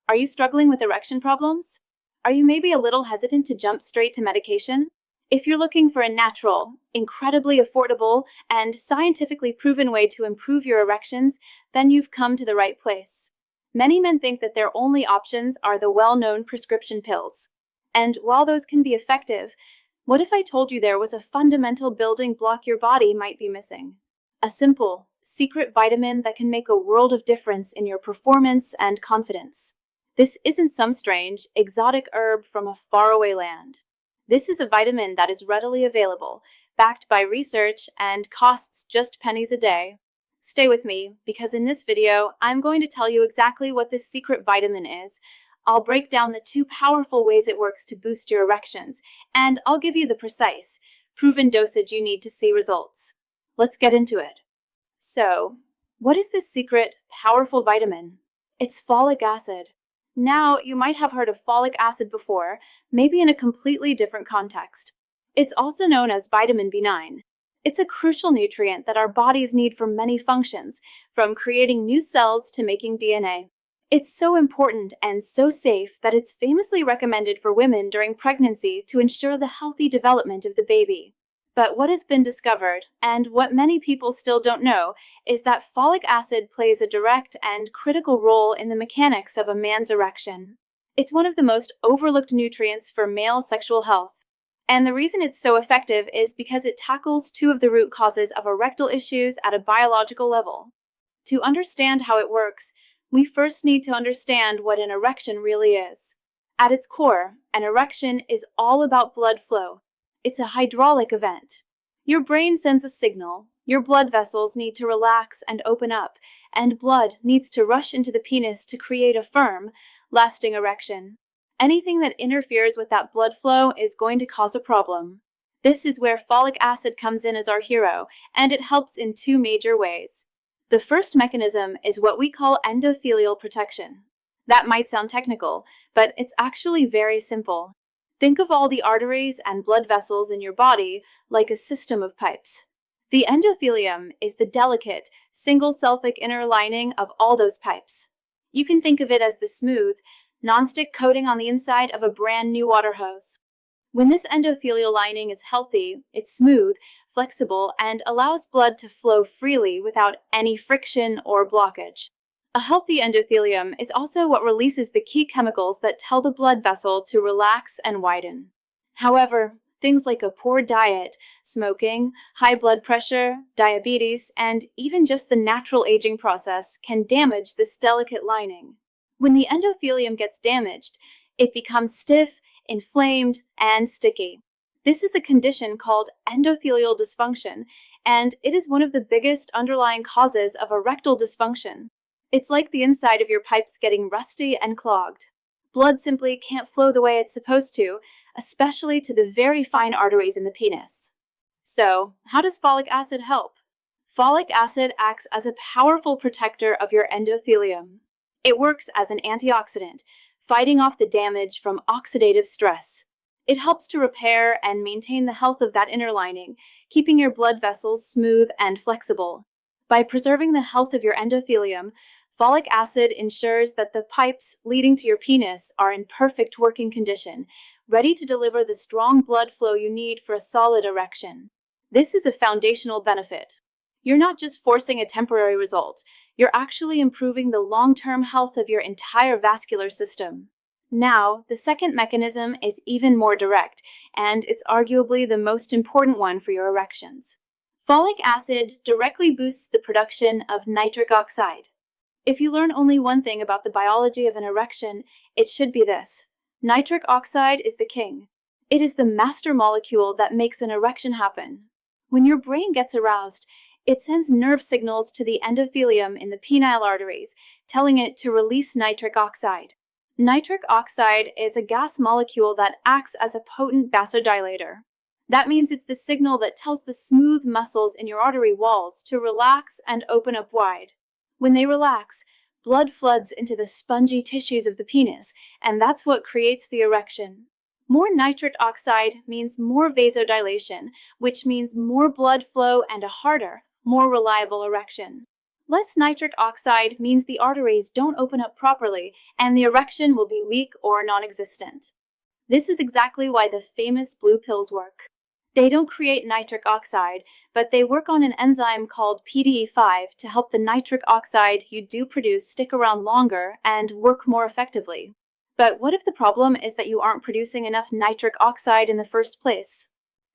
Are you struggling with erection problems? Are you maybe a little hesitant to jump straight to medication? If you're looking for a natural, incredibly affordable, and scientifically proven way to improve your erections, then you've come to the right place. Many men think that their only options are the well-known prescription pills. And while those can be effective, what if I told you there was a fundamental building block your body might be missing? A simple, secret vitamin that can make a world of difference in your performance and confidence. This isn't some strange, exotic herb from a faraway land. This is a vitamin that is readily available, backed by research, and costs just pennies a day. Stay with me, because in this video, I'm going to tell you exactly what this secret vitamin is. I'll break down the 2 powerful ways it works to boost your erections, and I'll give you the precise, proven dosage you need to see results. Let's get into it. So, what is this secret, powerful vitamin? It's folic acid. Now, you might have heard of folic acid before, maybe in a completely different context. It's also known as vitamin B9. It's a crucial nutrient that our bodies need for many functions, from creating new cells to making DNA. It's so important and so safe that it's famously recommended for women during pregnancy to ensure the healthy development of the baby. But what has been discovered, and what many people still don't know, is that folic acid plays a direct and critical role in the mechanics of a man's erection. It's one of the most overlooked nutrients for male sexual health. And the reason it's so effective is because it tackles 2 of the root causes of erectile issues at a biological level. To understand how it works, we first need to understand what an erection really is. At its core, an erection is all about blood flow. It's a hydraulic event. Your brain sends a signal, your blood vessels need to relax and open up, and blood needs to rush into the penis to create a firm, lasting erection. Anything that interferes with that blood flow is going to cause a problem. This is where folic acid comes in as our hero, and it helps in 2 major ways. The first mechanism is what we call endothelial protection. That might sound technical, but it's actually very simple. Think of all the arteries and blood vessels in your body like a system of pipes. The endothelium is the delicate, single-cellfic inner lining of all those pipes. You can think of it as the smooth, non-stick coating on the inside of a brand new water hose. When this endothelial lining is healthy, it's smooth, flexible, and allows blood to flow freely without any friction or blockage. A healthy endothelium is also what releases the key chemicals that tell the blood vessel to relax and widen. However, things like a poor diet, smoking, high blood pressure, diabetes, and even just the natural aging process can damage this delicate lining. When the endothelium gets damaged, it becomes stiff, inflamed, and sticky. This is a condition called endothelial dysfunction, and it is one of the biggest underlying causes of erectile dysfunction. It's like the inside of your pipes getting rusty and clogged. Blood simply can't flow the way it's supposed to, especially to the very fine arteries in the penis. So, how does folic acid help? Folic acid acts as a powerful protector of your endothelium. It works as an antioxidant, fighting off the damage from oxidative stress. It helps to repair and maintain the health of that inner lining, keeping your blood vessels smooth and flexible. By preserving the health of your endothelium, folic acid ensures that the pipes leading to your penis are in perfect working condition, ready to deliver the strong blood flow you need for a solid erection. This is a foundational benefit. You're not just forcing a temporary result, you're actually improving the long-term health of your entire vascular system. Now, the second mechanism is even more direct, and it's arguably the most important one for your erections. Folic acid directly boosts the production of nitric oxide. If you learn only one thing about the biology of an erection, it should be this. Nitric oxide is the king. It is the master molecule that makes an erection happen. When your brain gets aroused, it sends nerve signals to the endothelium in the penile arteries, telling it to release nitric oxide. Nitric oxide is a gas molecule that acts as a potent vasodilator. That means it's the signal that tells the smooth muscles in your artery walls to relax and open up wide. When they relax, blood floods into the spongy tissues of the penis, and that's what creates the erection. More nitric oxide means more vasodilation, which means more blood flow and a harder, more reliable erection. Less nitric oxide means the arteries don't open up properly and the erection will be weak or non-existent. This is exactly why the famous blue pills work. They don't create nitric oxide, but they work on an enzyme called PDE5 to help the nitric oxide you do produce stick around longer and work more effectively. But what if the problem is that you aren't producing enough nitric oxide in the first place?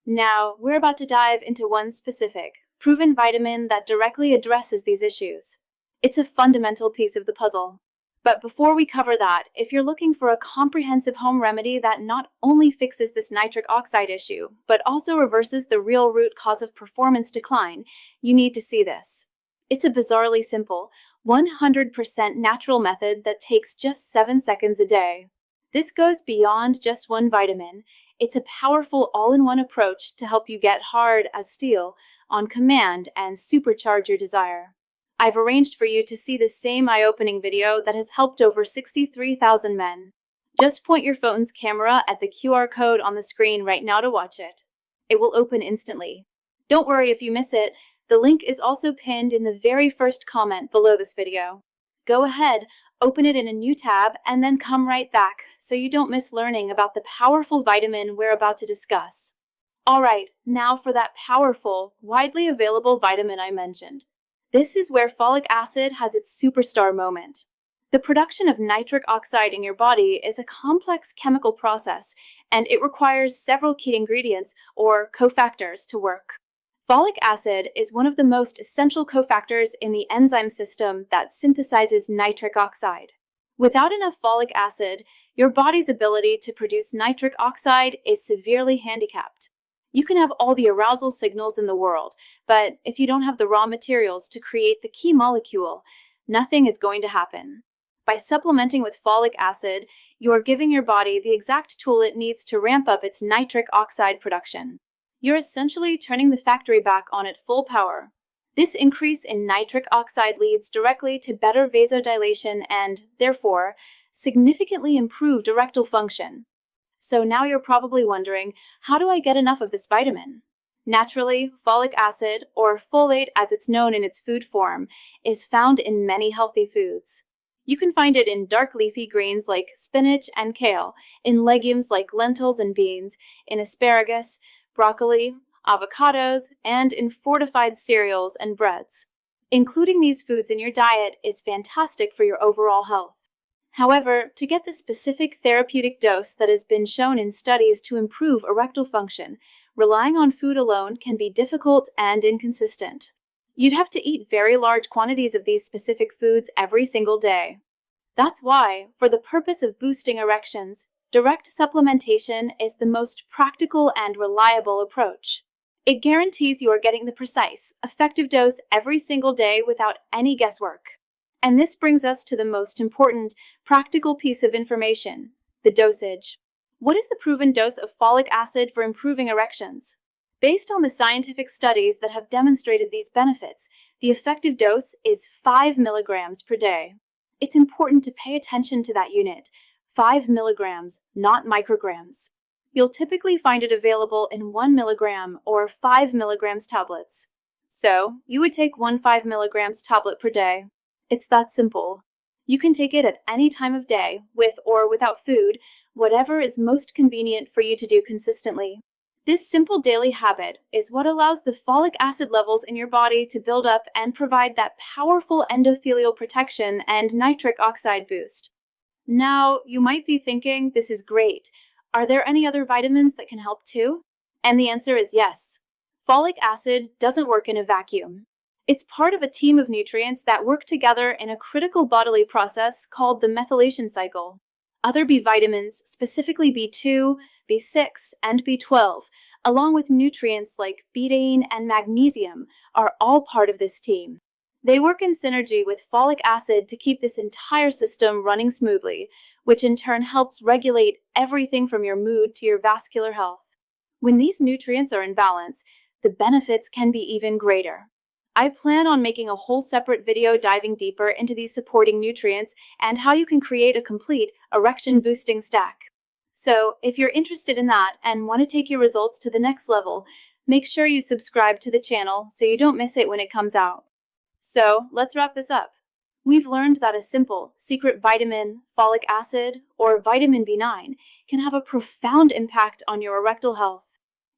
Now, we're about to dive into one specific, proven vitamin that directly addresses these issues. It's a fundamental piece of the puzzle. But before we cover that, if you're looking for a comprehensive home remedy that not only fixes this nitric oxide issue, but also reverses the real root cause of performance decline, you need to see this. It's a bizarrely simple, 100% natural method that takes just 7 seconds a day. This goes beyond just one vitamin. It's a powerful all-in-one approach to help you get hard as steel on command and supercharge your desire. I've arranged for you to see the same eye-opening video that has helped over 63,000 men. Just point your phone's camera at the QR code on the screen right now to watch it. It will open instantly. Don't worry if you miss it. The link is also pinned in the very first comment below this video. Go ahead, open it in a new tab, and then come right back so you don't miss learning about the powerful vitamin we're about to discuss. Alright, now for that powerful, widely available vitamin I mentioned. This is where folic acid has its superstar moment. The production of nitric oxide in your body is a complex chemical process, and it requires several key ingredients, or cofactors, to work. Folic acid is one of the most essential cofactors in the enzyme system that synthesizes nitric oxide. Without enough folic acid, your body's ability to produce nitric oxide is severely handicapped. You can have all the arousal signals in the world, but if you don't have the raw materials to create the key molecule, nothing is going to happen. By supplementing with folic acid, you are giving your body the exact tool it needs to ramp up its nitric oxide production. You're essentially turning the factory back on at full power. This increase in nitric oxide leads directly to better vasodilation and, therefore, significantly improved erectile function. So now you're probably wondering, how do I get enough of this vitamin? Naturally, folic acid, or folate as it's known in its food form, is found in many healthy foods. You can find it in dark leafy greens like spinach and kale, in legumes like lentils and beans, in asparagus, broccoli, avocados, and in fortified cereals and breads. Including these foods in your diet is fantastic for your overall health. However, to get the specific therapeutic dose that has been shown in studies to improve erectile function, relying on food alone can be difficult and inconsistent. You'd have to eat very large quantities of these specific foods every single day. That's why, for the purpose of boosting erections, direct supplementation is the most practical and reliable approach. It guarantees you are getting the precise, effective dose every single day without any guesswork. And this brings us to the most important, practical piece of information, the dosage. What is the proven dose of folic acid for improving erections? Based on the scientific studies that have demonstrated these benefits, the effective dose is 5 milligrams per day. It's important to pay attention to that unit, 5 milligrams, not micrograms. You'll typically find it available in 1 milligram or 5 milligrams tablets. So, you would take one 5 milligrams tablet per day. It's that simple. You can take it at any time of day, with or without food, whatever is most convenient for you to do consistently. This simple daily habit is what allows the folic acid levels in your body to build up and provide that powerful endothelial protection and nitric oxide boost. Now, you might be thinking, this is great. Are there any other vitamins that can help too? And the answer is yes. Folic acid doesn't work in a vacuum. It's part of a team of nutrients that work together in a critical bodily process called the methylation cycle. Other B vitamins, specifically B2, B6, and B12, along with nutrients like betaine and magnesium, are all part of this team. They work in synergy with folic acid to keep this entire system running smoothly, which in turn helps regulate everything from your mood to your vascular health. When these nutrients are in balance, the benefits can be even greater. I plan on making a whole separate video diving deeper into these supporting nutrients and how you can create a complete erection-boosting stack. So, if you're interested in that and want to take your results to the next level, make sure you subscribe to the channel so you don't miss it when it comes out. So let's wrap this up. We've learned that a simple, secret vitamin, folic acid, or vitamin B9 can have a profound impact on your erectile health.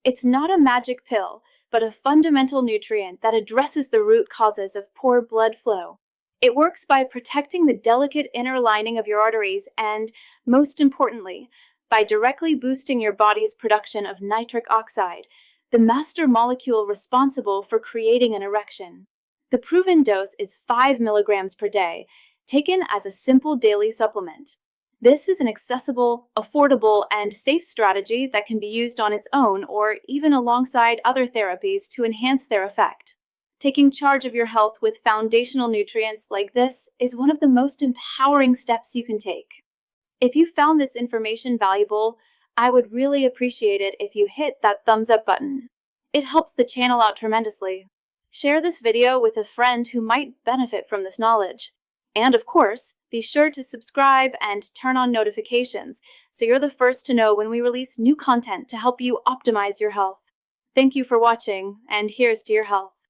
It's not a magic pill, but a fundamental nutrient that addresses the root causes of poor blood flow. It works by protecting the delicate inner lining of your arteries and, most importantly, by directly boosting your body's production of nitric oxide, the master molecule responsible for creating an erection. The proven dose is 5 milligrams per day, taken as a simple daily supplement. This is an accessible, affordable, and safe strategy that can be used on its own or even alongside other therapies to enhance their effect. Taking charge of your health with foundational nutrients like this is one of the most empowering steps you can take. If you found this information valuable, I would really appreciate it if you hit that thumbs up button. It helps the channel out tremendously. Share this video with a friend who might benefit from this knowledge. And of course, be sure to subscribe and turn on notifications so you're the first to know when we release new content to help you optimize your health. Thank you for watching, and here's to your health.